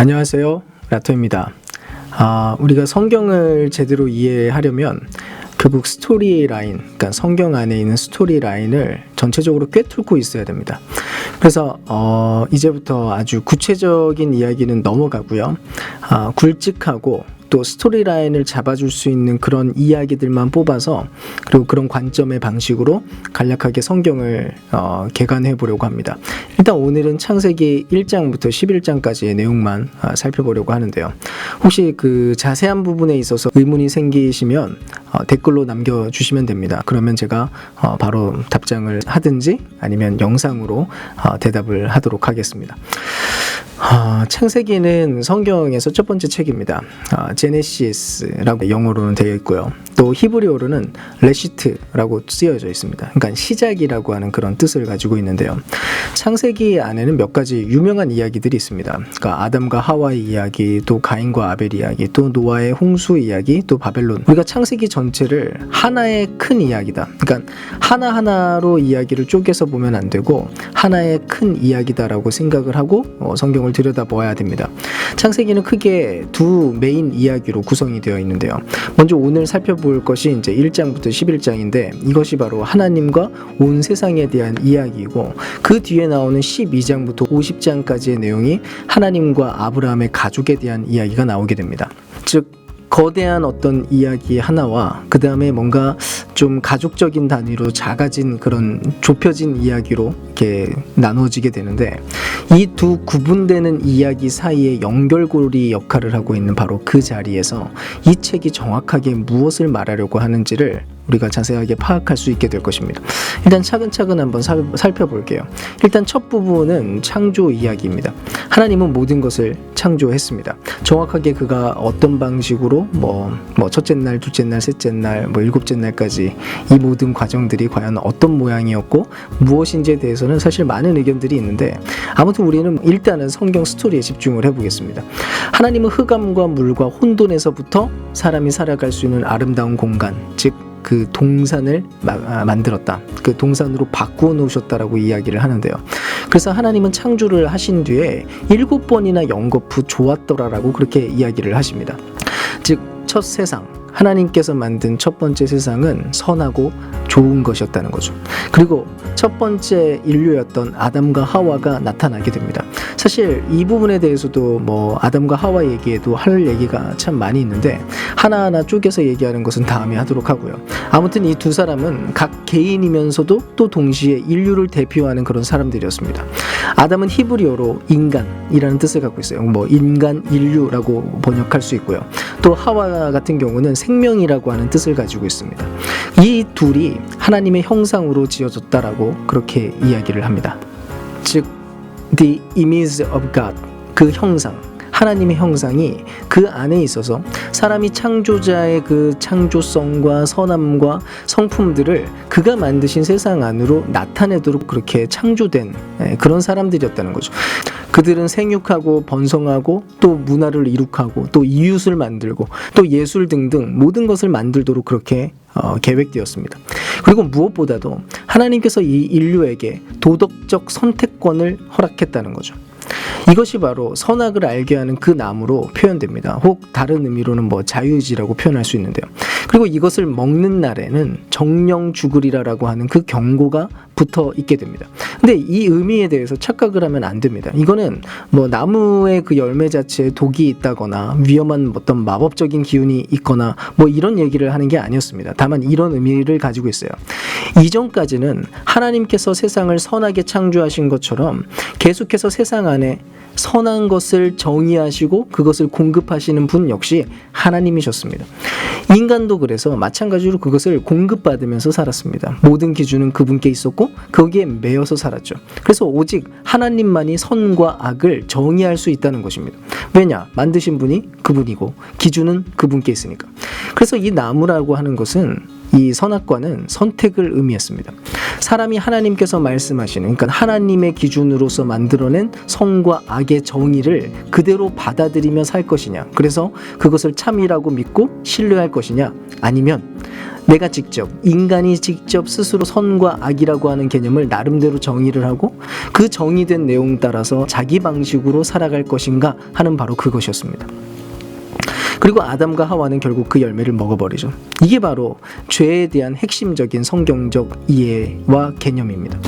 안녕하세요, 라토입니다. 우리가 성경을 제대로 이해하려면 결국 스토리라인, 그러니까 성경 안에 있는 스토리라인을 전체적으로 꿰뚫고 있어야 됩니다. 그래서 이제부터 아주 구체적인 이야기는 넘어가고요. 굵직하고 또 스토리라인을 잡아줄 수 있는 그런 이야기들만 뽑아서, 그리고 그런 관점의 방식으로 간략하게 성경을 개관해 보려고 합니다. 일단 오늘은 창세기 1장부터 11장까지의 내용만 살펴보려고 하는데요. 혹시 그 자세한 부분에 있어서 의문이 생기시면 댓글로 남겨주시면 됩니다. 그러면 제가 바로 답장을 하든지 아니면 영상으로 대답을 하도록 하겠습니다. 창세기는 성경에서 첫 번째 책입니다. 제네시스라고 영어로는 되어 있고요. 또 히브리어로는 레시트라고 쓰여져 있습니다. 그러니까 시작이라고 하는 그런 뜻을 가지고 있는데요. 창세기 안에는 몇 가지 유명한 이야기들이 있습니다. 그러니까 아담과 하와의 이야기, 또 가인과 아벨 이야기, 또 노아의 홍수 이야기, 또 바벨론. 우리가 창세기 전체를 하나의 큰 이야기다. 그러니까 하나하나로 이야기를 쪼개서 보면 안 되고 하나의 큰 이야기다라고 생각을 하고 성경을 들여다보아야 됩니다. 창세기는 크게 두 메인 이야기로 구성이 되어 있는데요. 먼저 오늘 살펴볼 것이 이제 1장부터 11장인데 이것이 바로 하나님과 온 세상에 대한 이야기이고, 그 뒤에 나오는 12장부터 50장까지의 내용이 하나님과 아브라함의 가족에 대한 이야기가 나오게 됩니다. 즉 거대한 어떤 이야기 하나와 그 다음에 뭔가 좀 가족적인 단위로 작아진 그런 좁혀진 이야기로 이렇게 나누어지게 되는데, 이 두 구분되는 이야기 사이에 연결고리 역할을 하고 있는 바로 그 자리에서 이 책이 정확하게 무엇을 말하려고 하는지를 우리가 자세하게 파악할 수 있게 될 것입니다. 일단 차근차근 한번 살펴볼게요. 일단 첫 부분은 창조 이야기입니다. 하나님은 모든 것을 창조했습니다. 정확하게 그가 어떤 방식으로 첫째 날, 둘째 날, 셋째 날, 일곱째 날까지 이 모든 과정들이 과연 어떤 모양이었고 무엇인지에 대해서는 사실 많은 의견들이 있는데, 아무튼 우리는 일단은 성경 스토리에 집중을 해보겠습니다. 하나님은 흑암과 물과 혼돈에서부터 사람이 살아갈 수 있는 아름다운 공간, 즉 그 동산을 만들었다. 그 동산으로 바꾸어 놓으셨다라고 이야기를 하는데요. 그래서 하나님은 창조를 하신 뒤에 7번이나 연거푸 좋았더라라고 그렇게 이야기를 하십니다. 즉 첫 세상, 하나님께서 만든 첫 번째 세상은 선하고 좋은 것이었다는 거죠. 그리고 첫 번째 인류였던 아담과 하와가 나타나게 됩니다. 사실 이 부분에 대해서도 아담과 하와 얘기에도 할 얘기가 참 많이 있는데 하나하나 쪼개서 얘기하는 것은 다음에 하도록 하고요. 아무튼 이 두 사람은 각 개인이면서도 또 동시에 인류를 대표하는 그런 사람들이었습니다. 아담은 히브리어로 인간이라는 뜻을 갖고 있어요. 인간, 인류라고 번역할 수 있고요. 또 하와 같은 경우는 생명이라고 하는 뜻을 가지고 있습니다. 이 둘이 하나님의 형상으로 지어졌다라고 그렇게 이야기를 합니다. 즉 The image of God, 그 형상, 하나님의 형상이 그 안에 있어서 사람이 창조자의 그 창조성과 선함과 성품들을 그가 만드신 세상 안으로 나타내도록 그렇게 창조된 그런 사람들이었다는 거죠. 그들은 생육하고 번성하고 또 문화를 이룩하고 또 이웃을 만들고 또 예술 등등 모든 것을 만들도록 그렇게 계획되었습니다. 그리고 무엇보다도 하나님께서 이 인류에게 도덕적 선택권을 허락했다는 거죠. 이것이 바로 선악을 알게 하는 그 나무로 표현됩니다. 혹 다른 의미로는 자유의지라고 표현할 수 있는데요. 그리고 이것을 먹는 날에는 정령 죽으리라라고 하는 그 경고가 붙어 있게 됩니다. 근데 이 의미에 대해서 착각을 하면 안 됩니다. 이거는 나무의 그 열매 자체에 독이 있다거나 위험한 어떤 마법적인 기운이 있거나 이런 얘기를 하는 게 아니었습니다. 다만 이런 의미를 가지고 있어요. 이전까지는 하나님께서 세상을 선하게 창조하신 것처럼 계속해서 세상 안에 선한 것을 정의하시고 그것을 공급하시는 분 역시 하나님이셨습니다. 인간도 그래서 마찬가지로 그것을 공급받으면서 살았습니다. 모든 기준은 그분께 있었고 거기에 매여서 살았죠. 그래서 오직 하나님만이 선과 악을 정의할 수 있다는 것입니다. 왜냐? 만드신 분이 그분이고 기준은 그분께 있으니까. 그래서 이 나무라고 하는 것은 이 선악과는 선택을 의미했습니다. 사람이 하나님께서 말씀하시는, 그러니까 하나님의 기준으로서 만들어낸 선과 악의 정의를 그대로 받아들이며 살 것이냐, 그래서 그것을 참이라고 믿고 신뢰할 것이냐, 아니면 내가 직접, 인간이 직접 스스로 선과 악이라고 하는 개념을 나름대로 정의를 하고 그 정의된 내용 따라서 자기 방식으로 살아갈 것인가 하는 바로 그것이었습니다. 그리고 아담과 하와는 결국 그 열매를 먹어버리죠. 이게 바로 죄에 대한 핵심적인 성경적 이해와 개념입니다.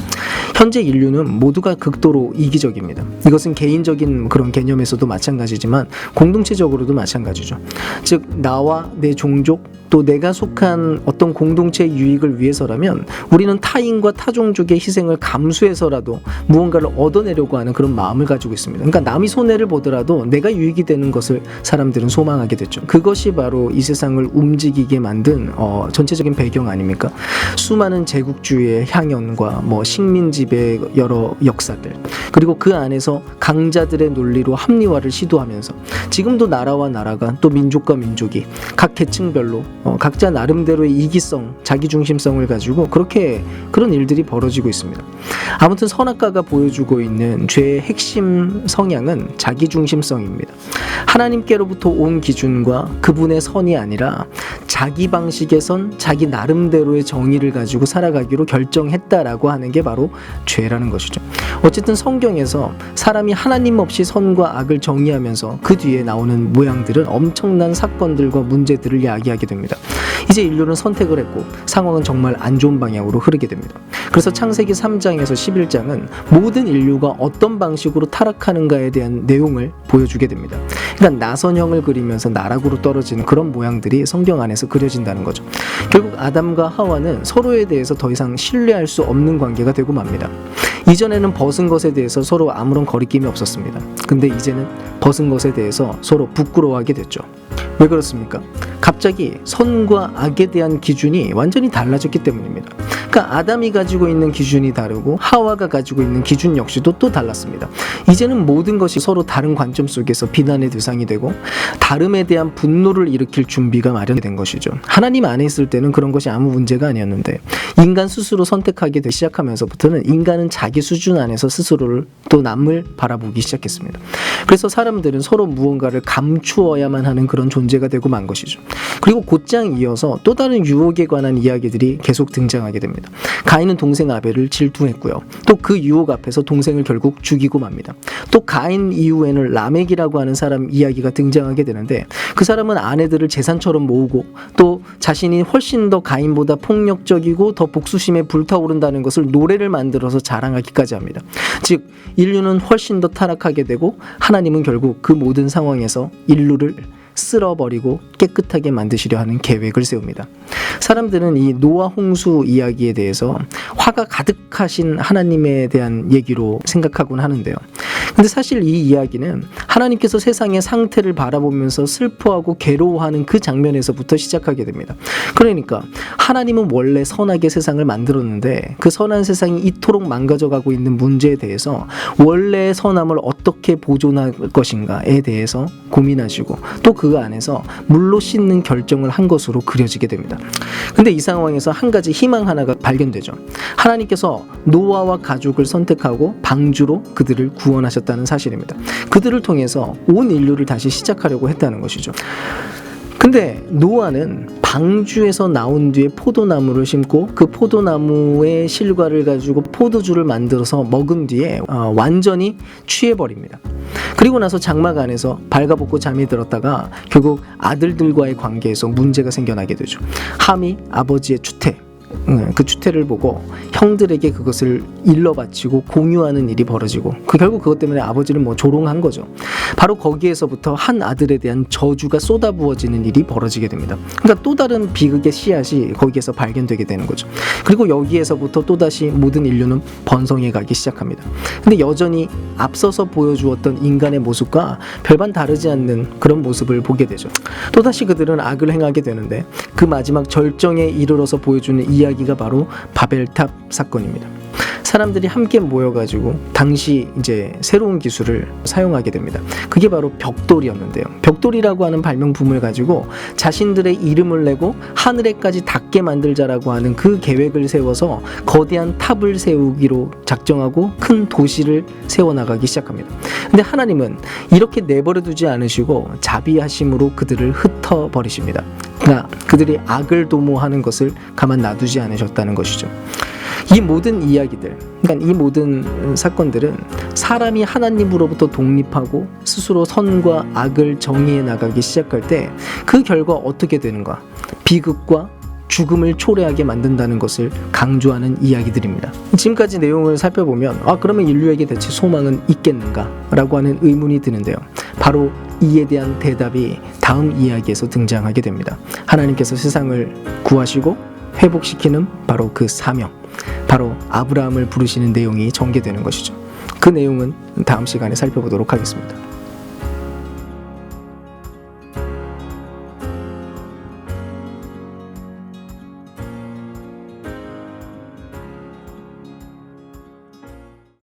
현재 인류는 모두가 극도로 이기적입니다. 이것은 개인적인 그런 개념에서도 마찬가지지만 공동체적으로도 마찬가지죠. 즉 나와 내 종족 또 내가 속한 어떤 공동체의 유익을 위해서라면 우리는 타인과 타종족의 희생을 감수해서라도 무언가를 얻어내려고 하는 그런 마음을 가지고 있습니다. 그러니까 남이 손해를 보더라도 내가 유익이 되는 것을 사람들은 소망하게 됐죠. 그것이 바로 이 세상을 움직이게 만든 전체적인 배경 아닙니까? 수많은 제국주의의 향연과 식민지배의 여러 역사들, 그리고 그 안에서 강자들의 논리로 합리화를 시도하면서 지금도 나라와 나라가 또 민족과 민족이 각 계층별로 각자 나름대로의 이기성, 자기중심성을 가지고 그런 일들이 벌어지고 있습니다. 아무튼 선악과가 보여주고 있는 죄의 핵심 성향은 자기중심성입니다. 하나님께로부터 온 기준과 그분의 선이 아니라 자기 방식의 선, 자기 나름대로의 정의를 가지고 살아가기로 결정했다라고 하는 게 바로 죄라는 것이죠. 어쨌든 성경에서 사람이 하나님 없이 선과 악을 정의하면서 그 뒤에 나오는 모양들은 엄청난 사건들과 문제들을 이야기하게 됩니다. 이제 인류는 선택을 했고 상황은 정말 안 좋은 방향으로 흐르게 됩니다. 그래서 창세기 3장에서 11장은 모든 인류가 어떤 방식으로 타락하는가에 대한 내용을 보여주게 됩니다. 그러니까 나선형을 그리면서 나락으로 떨어지는 그런 모양들이 성경 안에서 그려진다는 거죠. 결국 아담과 하와는 서로에 대해서 더 이상 신뢰할 수 없는 관계가 되고 맙니다. 이전에는 벗은 것에 대해서 서로 아무런 거리낌이 없었습니다. 근데 이제는 벗은 것에 대해서 서로 부끄러워하게 됐죠. 왜 그렇습니까? 갑자기 선과 악에 대한 기준이 완전히 달라졌기 때문입니다. 그러니까 아담이 가지고 있는 기준이 다르고 하와가 가지고 있는 기준 역시도 또 달랐습니다. 이제는 모든 것이 서로 다른 관점 속에서 비난의 대상이 되고 다름에 대한 분노를 일으킬 준비가 마련된 것이죠. 하나님 안에 있을 때는 그런 것이 아무 문제가 아니었는데 인간 스스로 선택하게 되기 시작하면서부터는 인간은 자기 수준 안에서 스스로를 또 남을 바라보기 시작했습니다. 그래서 사람들은 서로 무언가를 감추어야만 하는 그런 존재가 되고 만 것이죠. 그리고 곧장 이어서 또 다른 유혹에 관한 이야기들이 계속 등장하게 됩니다. 가인은 동생 아벨을 질투했고요. 또 그 유혹 앞에서 동생을 결국 죽이고 맙니다. 또 가인 이후에는 라멕이라고 하는 사람 이야기가 등장하게 되는데 그 사람은 아내들을 재산처럼 모으고 또 자신이 훨씬 더 가인보다 폭력적이고 더 복수심에 불타오른다는 것을 노래를 만들어서 자랑하기까지 합니다. 즉 인류는 훨씬 더 타락하게 되고 하나님은 결국 그 모든 상황에서 인류를 쓸어버리고 깨끗하게 만드시려 하는 계획을 세웁니다. 사람들은 이 노아 홍수 이야기에 대해서 화가 가득하신 하나님에 대한 얘기로 생각하곤 하는데요. 근데 사실 이 이야기는 하나님께서 세상의 상태를 바라보면서 슬퍼하고 괴로워하는 그 장면에서부터 시작하게 됩니다. 그러니까 하나님은 원래 선하게 세상을 만들었는데 그 선한 세상이 이토록 망가져가고 있는 문제에 대해서 원래의 선함을 어떻게 보존할 것인가에 대해서 고민하시고 또 그 안에서 물로 씻는 결정을 한 것으로 그려지게 됩니다. 근데 이 상황에서 한 가지 희망 하나가 발견되죠. 하나님께서 노아와 가족을 선택하고 방주로 그들을 구원하셨다는 사실입니다. 그들을 통해서 온 인류를 다시 시작하려고 했다는 것이죠. 근데 노아는 방주에서 나온 뒤에 포도나무를 심고 그 포도나무의 실과를 가지고 포도주를 만들어서 먹은 뒤에 완전히 취해버립니다. 그리고 나서 장막 안에서 발가벗고 잠이 들었다가 결국 아들들과의 관계에서 문제가 생겨나게 되죠. 함이 아버지의 추태, 그 추태를 보고 형들에게 그것을 일러 바치고 공유하는 일이 벌어지고 결국 그것 때문에 아버지는 조롱한 거죠. 바로 거기에서부터 한 아들에 대한 저주가 쏟아부어지는 일이 벌어지게 됩니다. 그러니까 또 다른 비극의 씨앗이 거기에서 발견되게 되는 거죠. 그리고 여기에서부터 또다시 모든 인류는 번성해 가기 시작합니다. 근데 여전히 앞서서 보여주었던 인간의 모습과 별반 다르지 않는 그런 모습을 보게 되죠. 또다시 그들은 악을 행하게 되는데 그 마지막 절정에 이르러서 보여주는 이야기가 바로 바벨탑 사건입니다. 사람들이 함께 모여가지고 당시 이제 새로운 기술을 사용하게 됩니다. 그게 바로 벽돌이었는데요. 벽돌이라고 하는 발명품을 가지고 자신들의 이름을 내고 하늘에까지 닿게 만들자라고 하는 그 계획을 세워서 거대한 탑을 세우기로 작정하고 큰 도시를 세워나가기 시작합니다. 근데 하나님은 이렇게 내버려 두지 않으시고 자비하심으로 그들을 흩어버리십니다. 그러니까 그들이 악을 도모하는 것을 가만 놔두지 않으셨다는 것이죠. 이 모든 이야기들, 그러니까 이 모든 사건들은 사람이 하나님으로부터 독립하고 스스로 선과 악을 정의해 나가기 시작할 때 그 결과 어떻게 되는가? 비극과 죽음을 초래하게 만든다는 것을 강조하는 이야기들입니다. 지금까지 내용을 살펴보면 그러면 인류에게 대체 소망은 있겠는가? 라고 하는 의문이 드는데요. 바로 이에 대한 대답이 다음 이야기에서 등장하게 됩니다. 하나님께서 세상을 구하시고 회복시키는 바로 그 사명, 바로 아브라함을 부르시는 내용이 전개되는 것이죠. 그 내용은 다음 시간에 살펴보도록 하겠습니다.